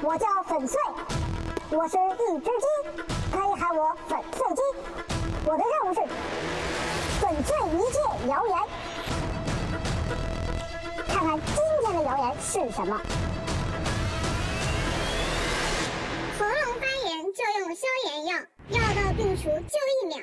我叫粉碎，我是一只鸡，可以喊我粉碎鸡。我的任务是粉碎一切谣言，看看今天的谣言是什么。喉咙发炎就用消炎药，药到病除就1秒。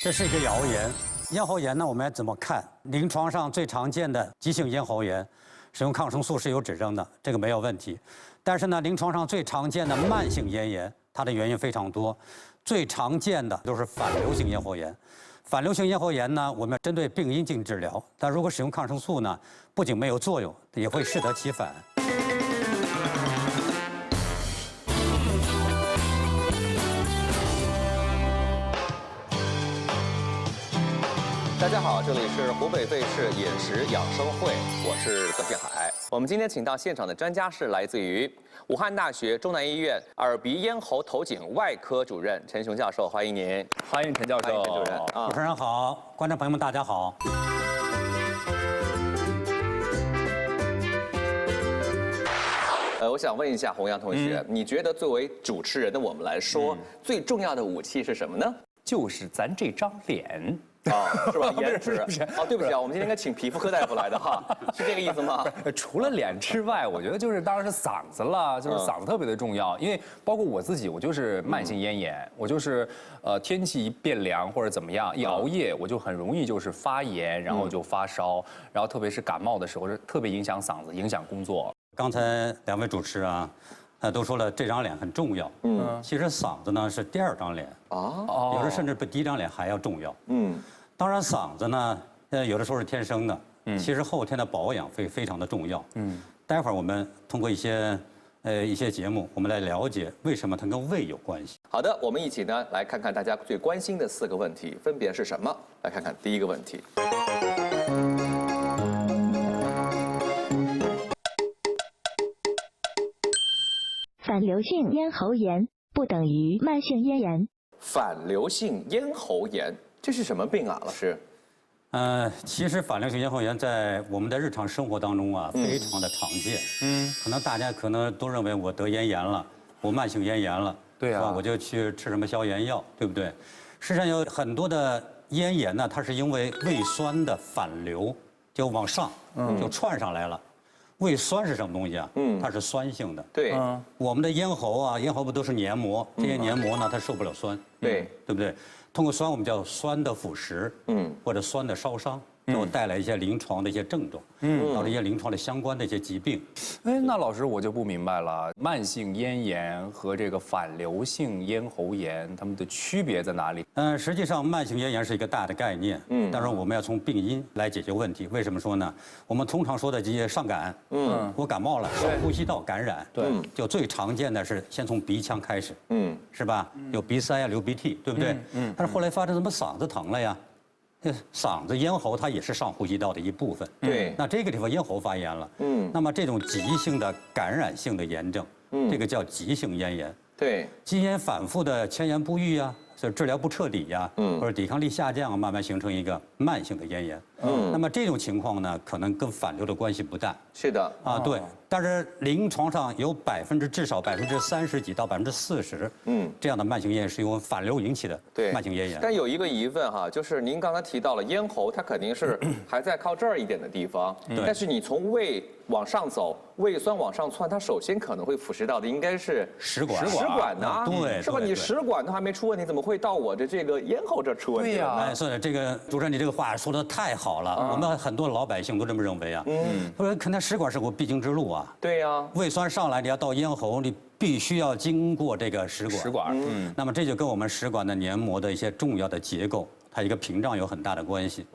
这是一个谣言。咽喉炎呢，我们要怎么看？临床上最常见的急性咽喉炎，使用抗生素是有指征的，这个没有问题。但是呢，临床上最常见的慢性咽炎，它的原因非常多，最常见的就是反流性咽喉炎。反流性咽喉炎呢，我们针对病因进行治疗，但如果使用抗生素呢，不仅没有作用，也会适得其反。大家好，这里是湖北卫视饮食养生会，我是葛建海。我们今天请到现场的专家是来自于武汉大学中南医院耳鼻咽喉头颈外科主任陈雄教授，欢迎您，欢迎陈教授。陈主任啊，主持人好，观众朋友们大家好。我想问一下洪洋同学，你觉得作为主持人的我们来说，最重要的武器是什么呢？就是咱这张脸。是吧？颜值不是对不起啊，我们今天应该请皮肤科大夫来的哈，是这个意思吗？除了脸之外，我觉得就是当然是嗓子了，就是嗓子特别的重要，因为包括我自己，我就是慢性咽炎，我就是天气一变凉或者怎么样，一熬夜我就很容易就是发炎，然后就发烧，然后特别是感冒的时候是特别影响嗓子，影响工作。刚才两位主持啊。都说了，这张脸很重要。其实嗓子呢是第2张脸啊，有的甚至比第1张脸还要重要。当然嗓子呢，有的时候是天生的，其实后天的保养非常的重要。待会儿我们通过一些节目，我们来了解为什么它跟胃有关系。好的，我们一起呢来看看大家最关心的4个问题分别是什么？来看看第一个问题。反流性咽喉炎不等于慢性咽炎。反流性咽喉炎，这是什么病啊，老师？其实反流性咽喉炎在我们的日常生活当中啊，非常的常见。可能大家都认为我得咽炎了，我慢性咽炎了，对啊，是吧？我就去吃什么消炎药，对不对？实际上有很多的咽炎呢，它是因为胃酸的反流就往上，就窜上来了。胃酸是什么东西啊？它是酸性的。对，我们的咽喉啊，咽喉不都是黏膜？这些黏膜呢，它受不了酸。对，对不对？通过酸，我们叫酸的腐蚀，或者酸的烧伤，给我带来一些临床的一些症状，导致一些临床的相关的一些疾病。哎，那老师我就不明白了，慢性咽炎和这个反流性咽喉炎，它们的区别在哪里？实际上慢性咽炎是一个大的概念，但是我们要从病因来解决问题。为什么说呢？我们通常说的这些上感，我感冒了，上呼吸道感染，对，就最常见的是先从鼻腔开始，是吧？有鼻塞啊，流鼻涕，对不对？但是后来发现怎么嗓子疼了呀？嗓子、咽喉它也是上呼吸道的一部分。对，那这个地方咽喉发炎了。那么这种急性的感染性的炎症，这个叫急性咽炎。对，急咽反复的迁延不愈啊，就治疗不彻底呀，或者抵抗力下降，慢慢形成一个慢性的咽炎。那么这种情况呢，可能跟反流的关系不大。是的。对。但是临床上有至少30%几到40%，这样的慢性咽炎是由反流引起的慢性咽炎。但有一个疑问哈，就是您刚才提到了咽喉，它肯定是还在靠这儿一点的地方，但是你从胃往上走，胃酸往上窜，它首先可能会腐蚀到的应该是食管呢，对，是吧？你食管都还没出问题，怎么会到我的这个咽喉这出问题呢？所以这个主持人，你这个话说的太好了，我们很多老百姓都这么认为啊。他说，可能食管是我必经之路啊。对呀，胃酸上来，你要到咽喉，你必须要经过这个食管。那么这就跟我们食管的黏膜的一些重要的结构，它一个屏障有很大的关系。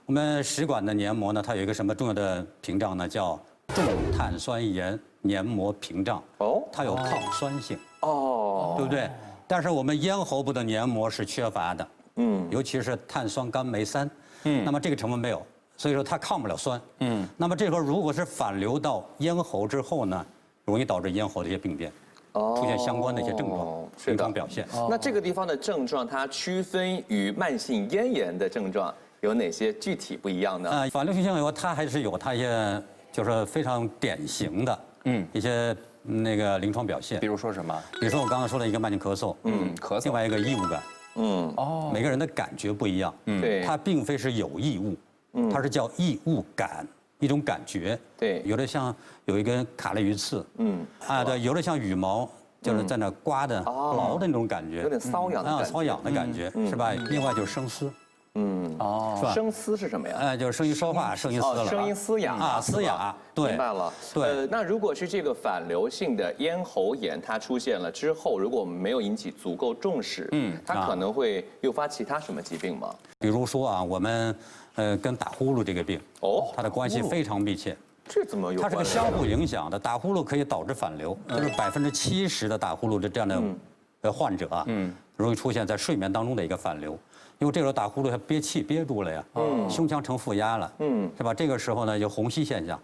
我们食管的黏膜呢，它有一个什么重要的屏障呢？叫重碳酸盐黏膜屏障。它有抗酸性。对不对？但是我们咽喉部的黏膜是缺乏的。尤其是碳酸甘酶3。那么这个成分没有。所以说它抗不了酸。那么这时候如果是反流到咽喉之后呢，容易导致咽喉的一些病变，出现相关的一些症状、临床表现。那这个地方的症状，它区分于慢性咽炎的症状有哪些具体不一样呢？反流性咽喉它还是有它一些就是非常典型的一些那个临床表现。比如说什么？比如说我刚刚说的一个慢性咳嗽，咳嗽。另外一个异物感。每个人的感觉不一样。对，它并非是有异物，它是叫异物感，一种感觉。对，有的像有一根卡了鱼刺，对，有的像羽毛，就是在那刮的挠的那种感觉，有点瘙痒的感觉，瘙痒的感觉是吧？另外就是声嘶，是吧？声嘶是什么呀？就是声音说话，声音嘶了，声音嘶哑嘶哑，对，明白了。对，那如果是这个反流性的咽喉炎，它出现了之后，如果我们没有引起足够重视，它可能会诱发其他什么疾病吗？比如说啊，我们跟打呼噜这个病，它的关系非常密切。这怎么有？它是个相互影响的，打呼噜可以导致反流，就是70%的打呼噜的这样的患者啊，容易出现在睡眠当中的一个反流，因为这时候打呼噜它憋气憋住了呀，胸腔呈负压了，是吧？这个时候呢有虹吸现象，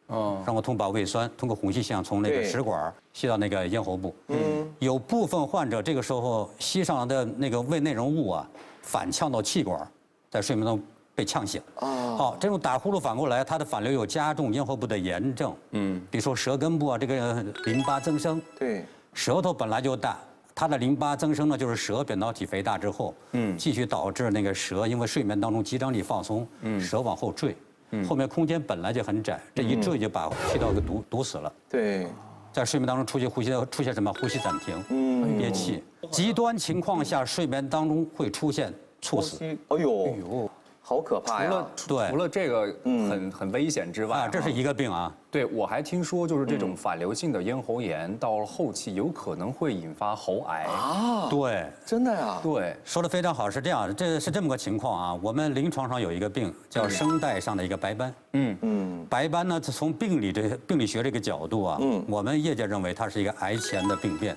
然后把胃酸通过虹吸现象从那个食管吸到那个咽喉部，有部分患者这个时候吸上来的那个胃内容物啊反呛到气管，在睡眠中被呛醒。好，这种打呼噜反过来，它的反流有加重咽喉部的炎症，比如说舌根部啊，这个淋巴增生，对，舌头本来就大，它的淋巴增生呢，就是舌扁桃体肥大之后，继续导致那个舌因为睡眠当中肌张力放松，舌往后坠，后面空间本来就很窄，这一坠就把气道给堵死了。对，在睡眠当中出现什么？呼吸暂停，憋气。极端情况下，睡眠当中会出现猝死。哎呦，好可怕呀！除了这个很危险之外，这是一个病啊。对，我还听说就是这种反流性的咽喉炎，到了后期有可能会引发喉癌啊。对，真的呀。对，说得非常好，是这样，这是这么个情况啊。我们临床上有一个病叫声带上的一个白斑。白斑呢，从病理学这个角度啊，我们业界认为它是一个癌前的病变。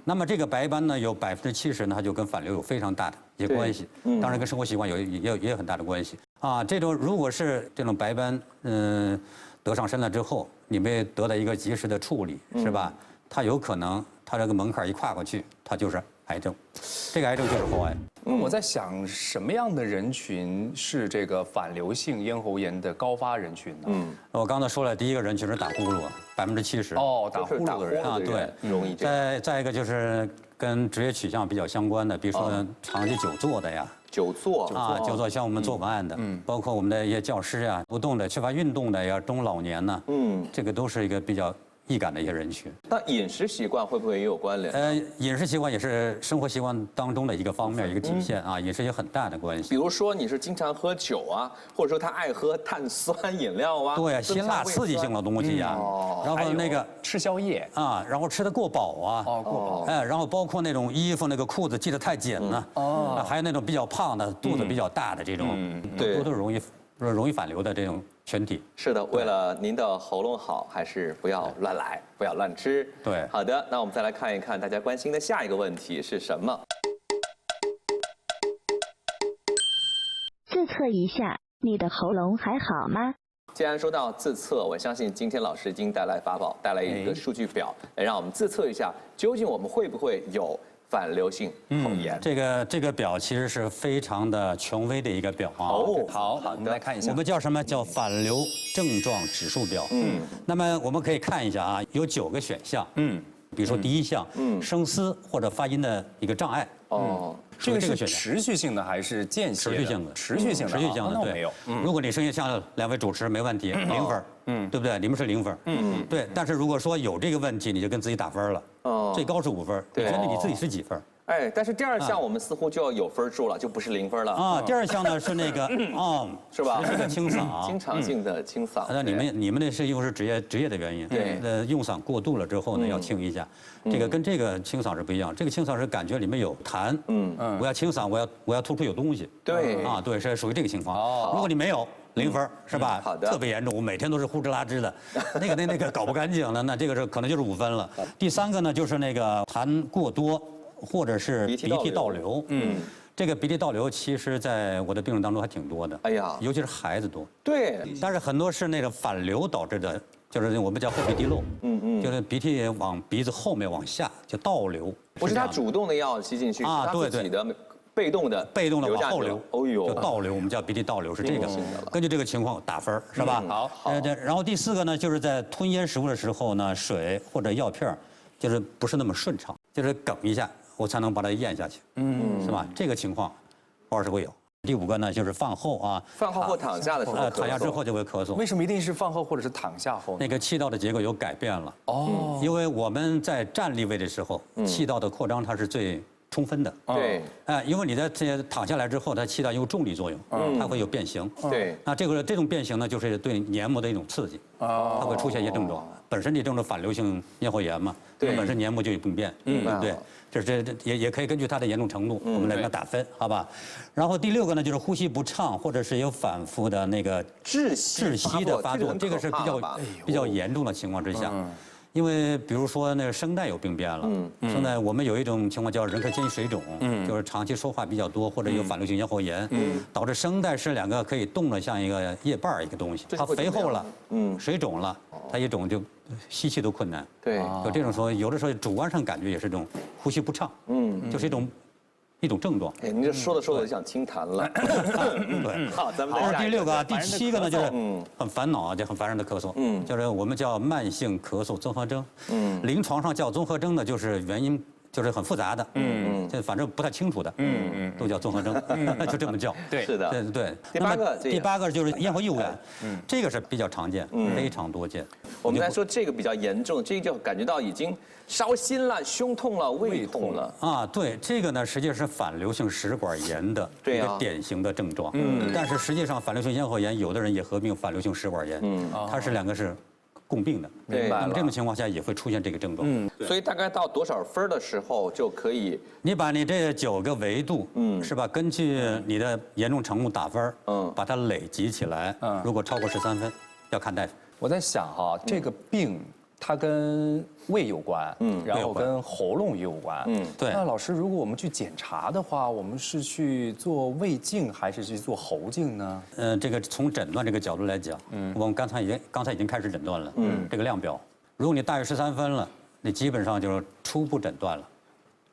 那么这个白斑呢，有70%呢，它就跟反流有非常大的一些关系。当然跟生活习惯也有很大的关系啊。这种如果是这种白斑，得上身了之后，你没得到一个及时的处理，是吧？它有可能，它这个门槛一跨过去，它就是癌症，这个癌症就是喉癌。我在想，什么样的人群是这个反流性咽喉炎的高发人群呢？我刚才说了，第一个人群是打呼噜，70%。打呼噜的人啊，对，容易这样。再一个就是跟职业取向比较相关的，比如说长期久坐的呀。久坐，像我们做文案的，包括我们的一些教师啊，不动的、缺乏运动的呀，中老年呢，这个都是一个比较易感的一些人群。那饮食习惯会不会也有关联？饮食习惯也是生活习惯当中的一个方面，一个体现啊，饮食有很大的关系。比如说你是经常喝酒啊，或者说他爱喝碳酸饮料啊，对，辛辣刺激性的东西呀，然后那个吃宵夜啊，然后吃得过饱啊，过饱，然后包括那种衣服那个裤子系得太紧了，还有那种比较胖的、肚子比较大的这种，都是容易反流的这种群体。是的，为了您的喉咙好，还是不要乱来，不要乱吃。对，好的，那我们再来看一看大家关心的下一个问题是什么？自测一下，你的喉咙还好吗？既然说到自测，我相信今天老师已经带来法宝，带来一个数据表，来让我们自测一下，究竟我们会不会有反流性喉炎？这个表其实是非常的权威的一个表啊。好，我们来看一下。我们叫什么？叫反流症状指数表。那么我们可以看一下啊，有9个选项。比如说第一项，声嘶或者发音的一个障碍。这个是持续性的还是间歇的？持续性的，持续性的，那对，没有。如果你声音像2位主持没问题，0分，对不对？你们是0分，对。但是如果说有这个问题，你就跟自己打分了，最高是5分，你觉得你自己是几分？但是第2项我们似乎就要有分数了，就不是0分了啊。第2项呢是那个是吧？是个清嗓，经常性的清嗓。那你们那是因为是职业的原因，对，用嗓过度了之后呢，要清一下。这个跟这个清嗓是不一样，这个清嗓是感觉里面有痰，我要清嗓，我要突出有东西，对，对，是属于这个情况。如果你没有0分，是吧？好的，特别严重，我每天都是呼哧拉吱的，那个搞不干净了，那这个可能就是5分了。第3个呢，就是那个痰过多或者是鼻涕倒流，这个鼻涕倒流，其实在我的病人当中还挺多的。哎呀尤其是孩子多。对，但是很多是那个反流导致的，就是我们叫后鼻涕漏。就是鼻涕往鼻子后面往下就倒流。不是他这样的主动的要吸进去，啊是他自己的被动的往后流。哦呦，就倒流，我们叫鼻涕倒流是这个明白了。根据这个情况打分是吧？好。对。然后第4个呢，就是在吞咽食物的时候呢，水或者药片就是不是那么顺畅，就是哽一下，我才能把它咽下去。是吧？这个情况偶尔是会有。第5个呢，就是饭后啊，饭后或躺下的时候，躺下之后就会咳嗽。为什么一定是饭后或者是躺下后呢？那个气道的结构有改变了。哦。因为我们在站立位的时候，气道的扩张它是最充分的。对。因为你在这躺下来之后，它气道有重力作用，它会有变形。对。那这种变形呢，就是对黏膜的一种刺激，它会出现一些症状。本身这症状反流性咽喉炎嘛，对，本身黏膜就有病变，对不对？这也可以根据它的严重程度，我们来给它打分，好吧？然后第6个呢，就是呼吸不畅或者是有反复的那个窒息的发作，这个是比较严重的情况之下。因为比如说那个声带有病变了，声带我们有一种情况叫人科间隙水肿，就是长期说话比较多或者有反流性咽喉炎，导致声带是2个可以动的像一个叶瓣一个东西，它肥厚了，水肿了，它一肿就吸气都困难，对，有这种说有的时候主观上感觉也是这种呼吸不畅，就是一种症状。哎，您这说我就想清痰了。对，好，咱们这是第6个，第7个呢就是嗯很烦恼啊，就很烦人的咳嗽，就是我们叫慢性咳嗽综合征，临床上叫综合征呢，就是原因就是很复杂的，这反正不太清楚的，都叫综合征，就这么叫。对，是的，对。第8个就是咽喉异物感，这个是比较常见，非常多见。我们来说这个比较严重，这个就感觉到已经烧心了、胸痛了、胃痛了啊。对，这个呢实际上是反流性食管炎的一个典型的症状。但是实际上反流性咽喉炎有的人也合并反流性食管炎，它是2个是共病的。对，那么这种情况下也会出现这个症状。所以大概到多少分的时候就可以？你把你这9个维度，是吧？根据你的严重程度打分，把它累积起来，如果超过13分，要看大夫。我在想哈，这个病它跟胃有关，然后跟喉咙也有关，对。那老师，如果我们去检查的话，我们是去做胃镜还是去做喉镜呢？这个从诊断这个角度来讲，我们刚才已经开始诊断了，这个量表，如果你大于13分了，你基本上就是初步诊断了，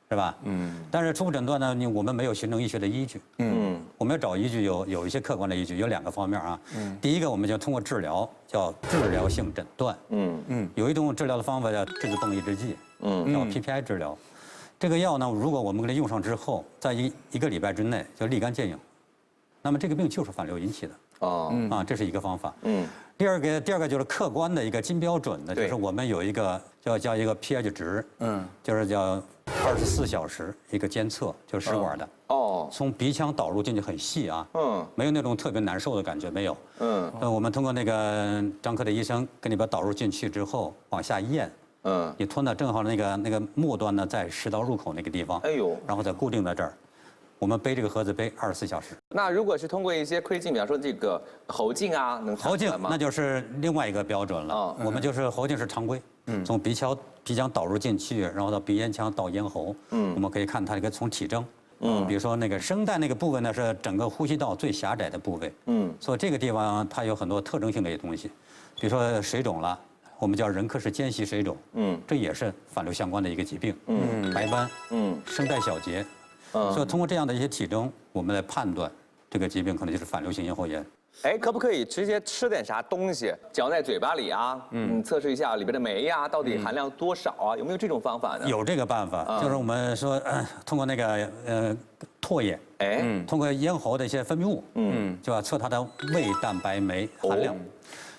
是吧？但是初步诊断呢，我们没有行政医学的依据，我们要找依据有一些客观的依据，有2个方面啊。第一个，我们就通过治疗，叫治疗性诊断。有一种治疗的方法叫质子泵抑制剂，叫 PPI 治疗。这个药呢，如果我们给它用上之后，在一个礼拜之内就立竿见影，那么这个病就是反流引起的。这是一个方法。第二个就是客观的一个金标准的，就是我们有一个叫一个 pH 值，就是叫24小时一个监测，就是食管的。从鼻腔导入进去很细啊，没有那种特别难受的感觉，没有。我们通过那个张科的医生给你把导入进去之后往下咽，你吞的正好那个末端呢在食道入口那个地方，哎呦，然后再固定在这儿。我们背这个盒子背24小时。那如果是通过一些窥镜，比方说这个喉镜啊，能喉镜那就是另外一个标准了。我们就是喉镜是常规，从鼻腔导入进去，然后到鼻咽腔到咽喉，我们可以看它这个从体征。比如说那个声带那个部分呢是整个呼吸道最狭窄的部位，所以这个地方它有很多特征性的一些东西，比如说水肿了，我们叫人科室间隙水肿，这也是反流相关的一个疾病，白斑，声带小结。所以通过这样的一些体征，我们来判断这个疾病可能就是反流性咽喉炎。哎，可不可以直接吃点啥东西，嚼在嘴巴里啊？测试一下里边的酶呀，到底含量多少啊？有没有这种方法呢？有这个办法，就是我们说通过那个唾液，通过咽喉的一些分泌物，就要测它的胃蛋白酶含量。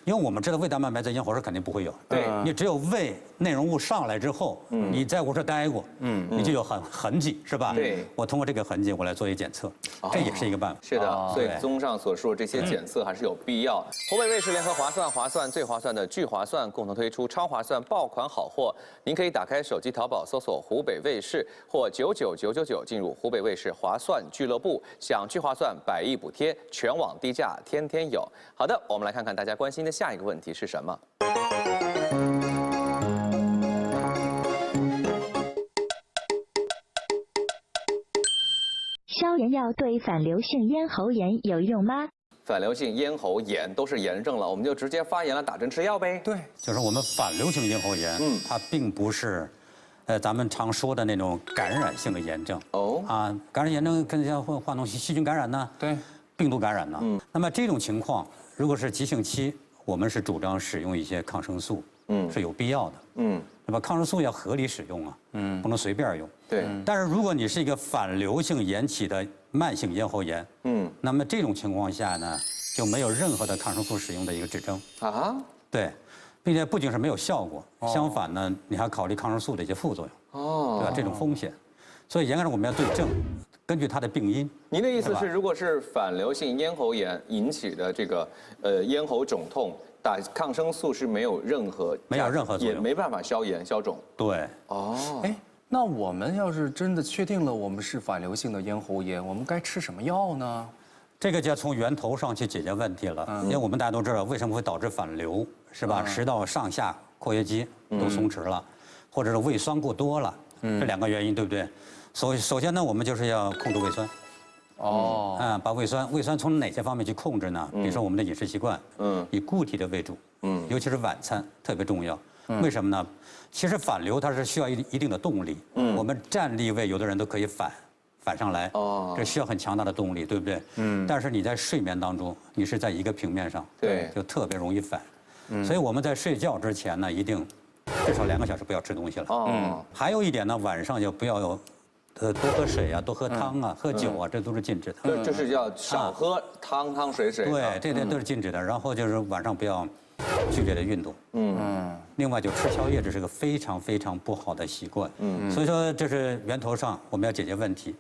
因为我们知道胃蛋白酶在咽喉是肯定不会有，对，你只有胃内容物上来之后，你在我这待过，你就有痕迹，是吧？对，我通过这个痕迹，我来做一检测，这也是一个办法。是的，所以综上所述，这些检测还是有必要。湖北卫视联合划算最划算的聚划算共同推出超划算爆款好货，您可以打开手机淘宝搜索湖北卫视或99999进入湖北卫视划算俱乐部，享聚划算100亿补贴，全网低价，天天有。好的，我们来看看大家关心的下一个问题是什么？消炎药。药对反流性咽喉炎有用吗？反流性咽喉炎都是炎症了，我们就直接发炎了，打针吃药呗。对，就是我们反流性咽喉炎，它并不是，咱们常说的那种感染性的炎症。哦，啊，感染炎症跟像患动细菌感染呢，对，病毒感染呢。那么这种情况，如果是急性期，我们是主张使用一些抗生素，是有必要的。对吧？抗生素要合理使用啊，不能随便用。对。但是如果你是一个反流性引起的慢性咽喉炎，那么这种情况下呢，就没有任何的抗生素使用的一个指征。啊？对，并且不仅是没有效果，相反呢，你还考虑抗生素的一些副作用。哦。对吧？这种风险，所以严格上我们要对症，根据它的病因。您的意思是，如果是反流性咽喉炎引起的这个咽喉肿痛，打抗生素是没有任何作用，也没办法消炎消肿。对。哦。哎，那我们要是真的确定了我们是反流性的咽喉炎，我们该吃什么药呢？这个就要从源头上去解决问题了，因为我们大家都知道为什么会导致反流，是吧？食道上下括约肌都松弛了，或者是胃酸过多了，这两个原因，对不对？首先呢，我们就是要控制胃酸。哦。把胃酸从哪些方面去控制呢？比如说我们的饮食习惯，以固体的为主，尤其是晚餐特别重要。为什么呢？其实反流它是需要一定的动力。我们站立位有的人都可以反上来，这需要很强大的动力，对不对？但是你在睡眠当中，你是在一个平面上，对，就特别容易反。所以我们在睡觉之前呢，一定至少2个小时不要吃东西了。还有一点呢，晚上就不要有。多喝水啊，多喝汤啊，喝酒啊，这都是禁止的。对，就是要少喝汤水。对，这些都是禁止的。然后就是晚上不要剧烈的运动。另外就吃宵夜，这是个非常非常不好的习惯。所以说这是源头上我们要解决问题。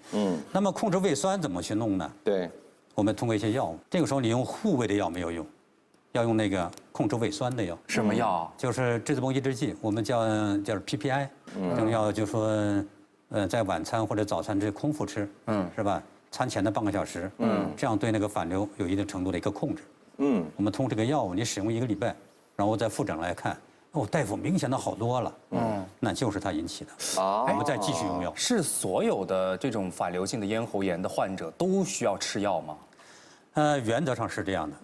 那么控制胃酸怎么去弄呢？对，我们通过一些药物。这个时候你用护胃的药没有用，要用那个控制胃酸的药。什么药？就是质子泵抑制剂，我们叫 PPI。这种药就说。在晚餐或者早餐这空腹吃，是吧？餐前的半个小时，这样对那个反流有一定程度的一个控制。我们通过这个药物，你使用1个礼拜，然后再复诊来看，大夫明显的好多了，那就是它引起的。我们再继续用药。是所有的这种反流性的咽喉炎的患者都需要吃药吗？原则上是这样的。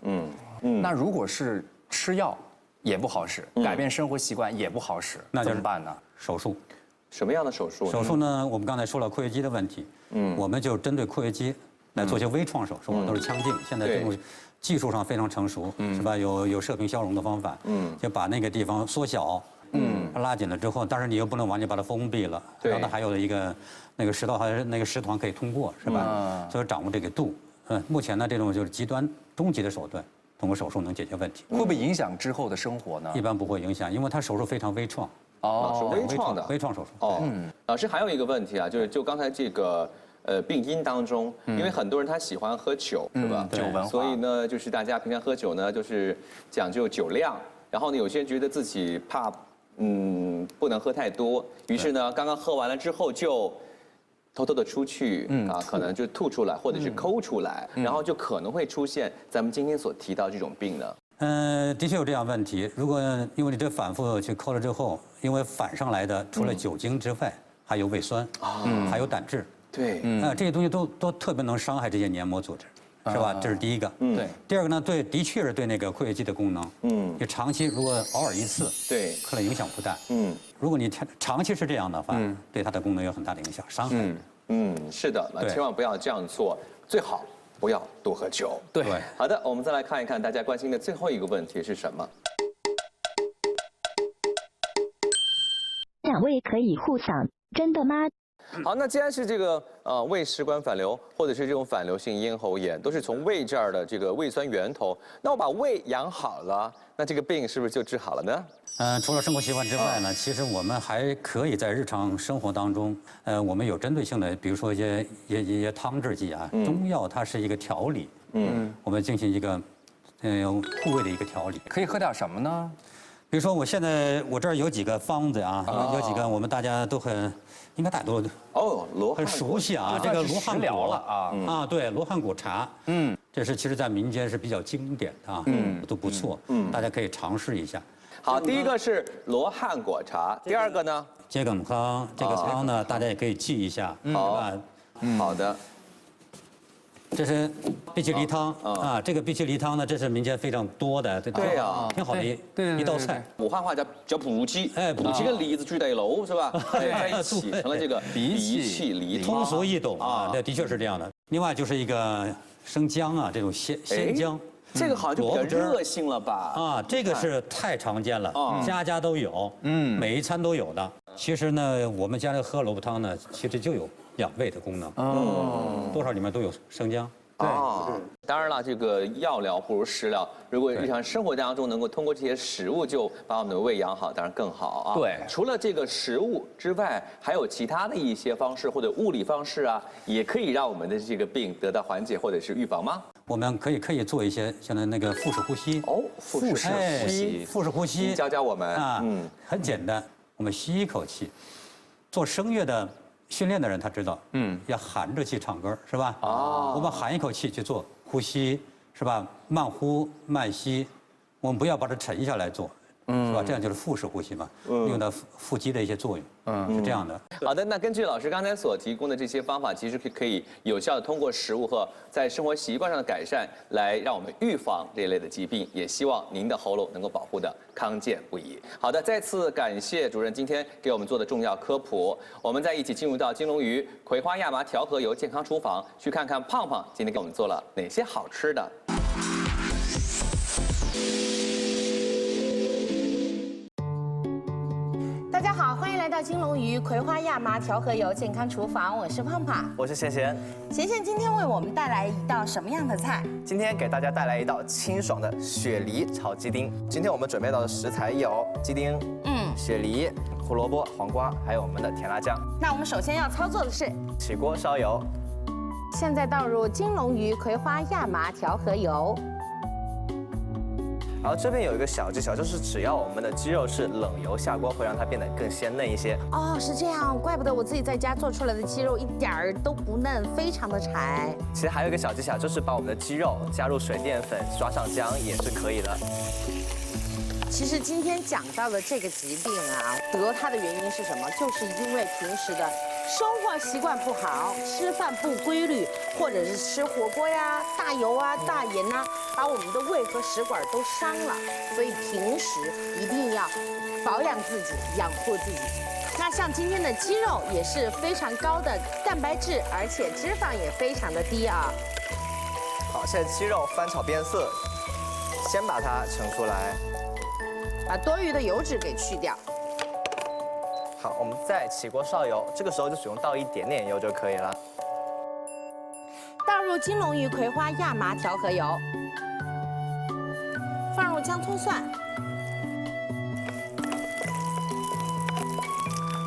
那如果是吃药也不好使，改变生活习惯也不好使，那怎么办呢？手术。什么样的手术？手术呢？我们刚才说了括约肌的问题，我们就针对括约肌来做些微创手术，都是腔镜。现在这种技术上非常成熟，是吧？有射频消融的方法，就把那个地方缩小，拉紧了之后，但是你又不能完全把它封闭了，然后它还有一个那个食道还有那个食团可以通过，是吧？所以掌握这个度。目前呢，这种就是极端终极的手段，通过手术能解决问题。会不会影响之后的生活呢？一般不会影响，因为它手术非常微创。是微创手术。老师还有一个问题啊，就刚才这个病因当中，因为很多人他喜欢喝酒，是吧？酒文化。所以呢，就是大家平常喝酒呢，就是讲究酒量。然后呢，有些人觉得自己怕不能喝太多，于是呢，刚刚喝完了之后就偷偷的出去可能就吐出来，或者是抠出来，然后就可能会出现咱们今天所提到这种病呢。的确有这样问题。如果因为你这反复去抠了之后，因为反上来的除了酒精之外，还有胃酸，还有胆汁。对，这些东西都特别能伤害这些黏膜组织，是吧？这是第一个。对。第二个呢，的确是对那个括约肌的功能。你长期如果偶尔一次，对，可能影响不大。如果你长期是这样的话，对它的功能有很大的影响，伤害。是的，那千万不要这样做，最好。不要多喝酒。对，好的，我们再来看一看大家关心的最后一个问题是什么？养胃可以护嗓，真的吗？好，那既然是这个胃食管反流，或者是这种反流性咽喉炎，都是从胃这儿的这个胃酸源头，那我把胃养好了，那这个病是不是就治好了呢？除了生活习惯之外呢，其实我们还可以在日常生活当中，我们有针对性的，比如说一些汤制剂啊，中药它是一个调理，我们进行一个护胃的一个调理。可以喝点什么呢？比如说我这儿有几个方子啊，有几个我们大家都应该大家都很熟悉啊，这个罗汉果了对，罗汉果茶，这是其实在民间是比较经典的啊，都不错，大家可以尝试一下。好，第一个是罗汉果茶，第二个呢？桔梗汤，这个汤呢，大家也可以记一下，是吧？好的。这是碧琪梨汤啊，这个碧琪梨汤呢，这是民间非常多的，对呀，挺好的一道菜。武汉话叫补鸡，哎，补鸡跟梨子聚在一楼是吧？在一起成了这个鼻气梨汤，通俗易懂啊，这的确是这样的。另外就是一个生姜啊，这种鲜姜。这个好像就比较热性了吧？啊，这个是太常见了，家家都有，每一餐都有的。其实呢，我们家里喝萝卜汤呢，其实就有养胃的功能，多少里面都有生姜。对，当然了，这个药疗不如食疗。如果日常生活当中能够通过这些食物就把我们的胃养好，当然更好啊。对，除了这个食物之外，还有其他的一些方式或者物理方式啊，也可以让我们的这个病得到缓解或者是预防吗？我们可以做一些像那个腹式呼吸。哦，腹式呼吸，腹式呼吸，教教我们啊。很简单，我们吸一口气，做声乐的训练的人他知道，要含着气唱歌是吧？我们含一口气去做呼吸是吧？慢呼慢吸，我们不要把它沉下来做，是吧？这样就是腹式呼吸嘛，用到腹肌的一些作用，是这样的。好的，那根据老师刚才所提供的这些方法，其实可以有效的通过食物和在生活习惯上的改善，来让我们预防这一类的疾病。也希望您的喉咙能够保护的康健不已。好的，再次感谢主任今天给我们做的重要科普。我们再一起进入到金龙鱼葵花亚麻调和油健康厨房，去看看胖胖今天给我们做了哪些好吃的。大家好，欢迎来到金龙鱼葵花亚麻调和油健康厨房，我是胖胖，我是贤贤。贤贤今天为我们带来一道什么样的菜？今天给大家带来一道清爽的雪梨炒鸡丁。今天我们准备到的食材有鸡丁、雪梨、胡萝卜、黄瓜，还有我们的甜辣酱。那我们首先要操作的是，起锅烧油，现在倒入金龙鱼葵花亚麻调和油。然后这边有一个小技巧，就是只要我们的鸡肉是冷油下锅，会让它变得更鲜嫩一些。哦，是这样，怪不得我自己在家做出来的鸡肉一点儿都不嫩，非常的柴。其实还有一个小技巧，就是把我们的鸡肉加入水淀粉，刷上姜也是可以的。其实今天讲到的这个疾病啊，得它的原因是什么？就是因为平时的生活习惯不好，吃饭不规律，或者是吃火锅呀、大油啊、大盐呐，把我们的胃和食管都伤了。所以平时一定要保养自己，养护自己。那像今天的鸡肉也是非常高的蛋白质，而且脂肪也非常的低啊。好，现在鸡肉翻炒变色，先把它盛出来，把多余的油脂给去掉。好，我们再起锅烧油，这个时候就只用倒一点点油就可以了。倒入金龙鱼葵花亚麻调和油，放入姜葱蒜，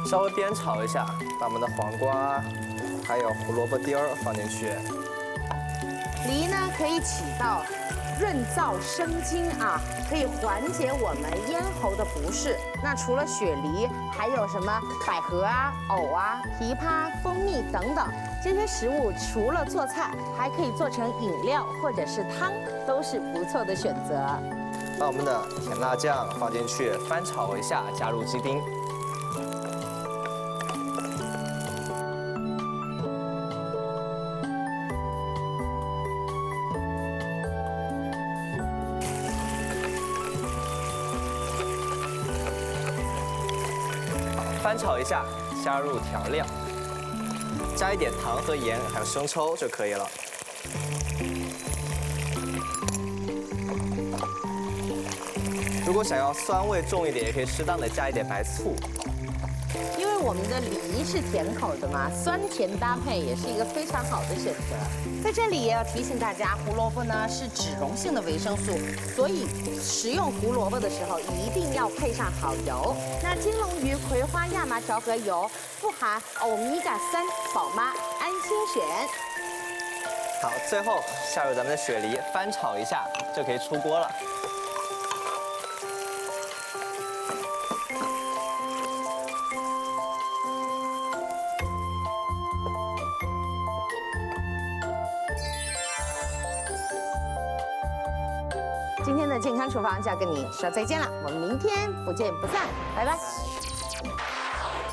稍微煸炒一下，把我们的黄瓜还有胡萝卜丁儿放进去。梨呢可以起到润燥生津啊，可以缓解我们咽喉的不适。那除了雪梨，还有什么百合啊、藕啊、枇杷、蜂蜜等等这些食物，除了做菜，还可以做成饮料或者是汤，都是不错的选择。把我们的甜辣酱放进去，翻炒一下，加入鸡丁。翻炒一下，加入调料，加一点糖和盐，还有生抽就可以了。如果想要酸味重一点，也可以适当的加一点白醋。因为我们的梨是甜口的嘛，酸甜搭配也是一个非常好的选择。在这里也要提醒大家，胡萝卜呢是脂溶性的维生素，所以食用胡萝卜的时候一定要配上好油。那金龙鱼葵花亚麻调和油富含欧米伽3宝妈氨锌酰。好，最后下入咱们的雪梨，翻炒一下就可以出锅了。今天的健康厨房就要跟你说再见了，我们明天不见不散，拜拜。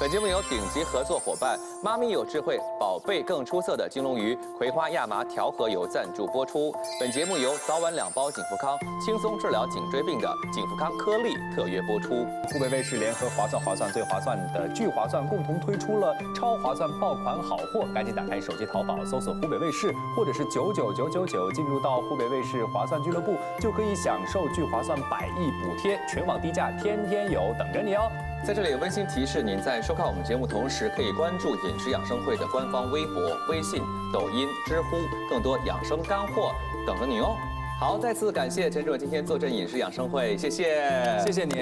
本节目由顶级合作伙伴妈咪有智慧，宝贝更出色的金龙鱼葵花亚麻调和油赞助播出。本节目由早晚2包景福康轻松治疗颈椎病的景福康颗粒特约播出。湖北卫视联合划算最划算的聚划算共同推出了超划算爆款好货，赶紧打开手机淘宝搜索湖北卫视或者是99999，进入到湖北卫视划算俱乐部，就可以享受聚划算100亿补贴，全网低价，天天有，等着你哦。在这里温馨提示，您在收看我们节目同时，可以关注饮食养生会的官方微博、微信、抖音、知乎，更多养生干货等着你哦。好，再次感谢陈主任今天坐镇饮食养生会，谢谢，谢谢你。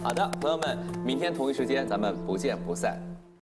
好的，朋友们，明天同一时间咱们不见不散。